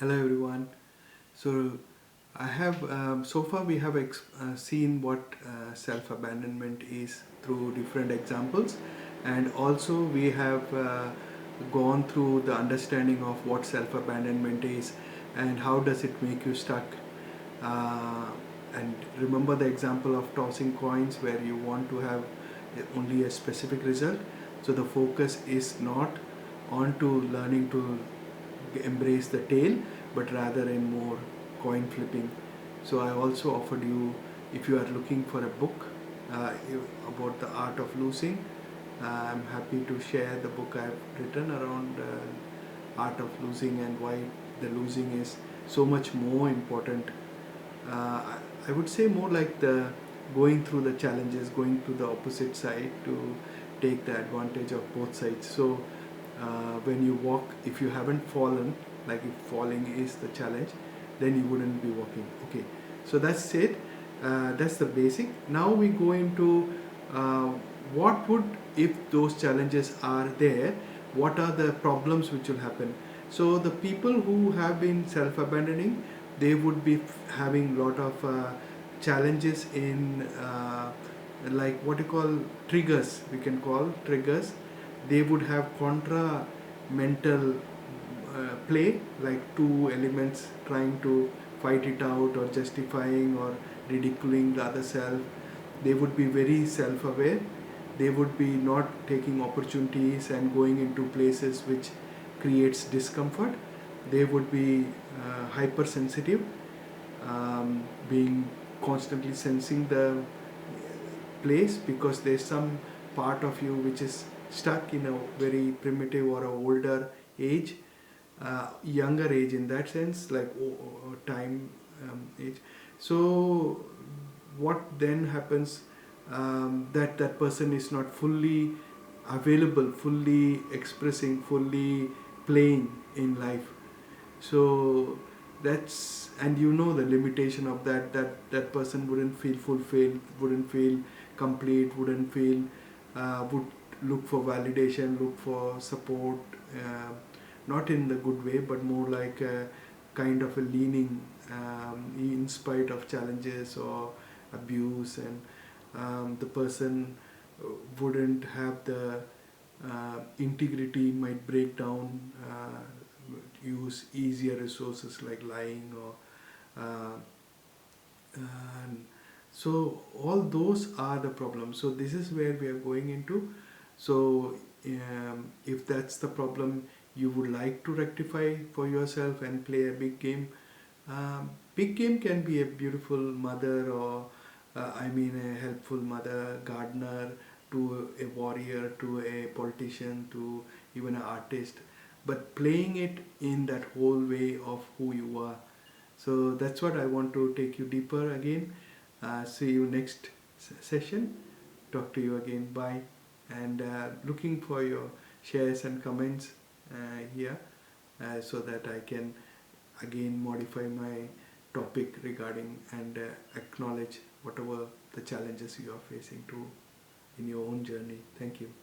Hello everyone. So I have so far we have seen what self-abandonment is through different examples, and also we have gone through the understanding of what self-abandonment is and how does it make you stuck. Uh, and remember the example of tossing coins where you want to have only a specific result. So the focus is not on to learning to embrace the tail, but rather in more coin flipping. So I also offered you, if you are looking for a book about the art of losing, I'm happy to share the book I've written around art of losing and why the losing is so much more important. I would say more like the going through the challenges, going to the opposite side to take the advantage of both sides. So when you walk, if you haven't fallen, like if falling is the challenge, then you wouldn't be walking. Okay, so that's it. That's the basic. Now we go into uh, what would, if those challenges are there, what are the problems which will happen. So the people who have been self-abandoning, they would be having lot of challenges in like what you call triggers, we can call triggers. They would have contra mental play, like two elements trying to fight it out or justifying or ridiculing the other self. They would be very self-aware. They would be not taking opportunities and going into places which creates discomfort. They would be hypersensitive, being constantly sensing the place because there's some part of you which is stuck in a very primitive or a older age, younger age in that sense, like time age. So what then happens, that that person is not fully available, fully expressing, fully playing in life. So that's, and you know the limitation of that person wouldn't feel fulfilled, wouldn't feel complete, wouldn't feel would look for validation, look for support, not in the good way but more like a kind of a leaning, in spite of challenges or abuse, and the person wouldn't have the integrity, might break down, use easier resources like lying or uh, and so all those are the problems. So this is where we are going into. So if that's the problem you would like to rectify for yourself and play a big game, big game can be a beautiful mother, or I mean a helpful mother, gardener, to a warrior, to a politician, to even an artist, but playing it in that whole way of who you are. So that's what I want to take you deeper again. See you next session. Talk to you again. Bye. And looking for your shares and comments here, so that I can again modify my topic regarding and acknowledge whatever the challenges you are facing to in your own journey. Thank you.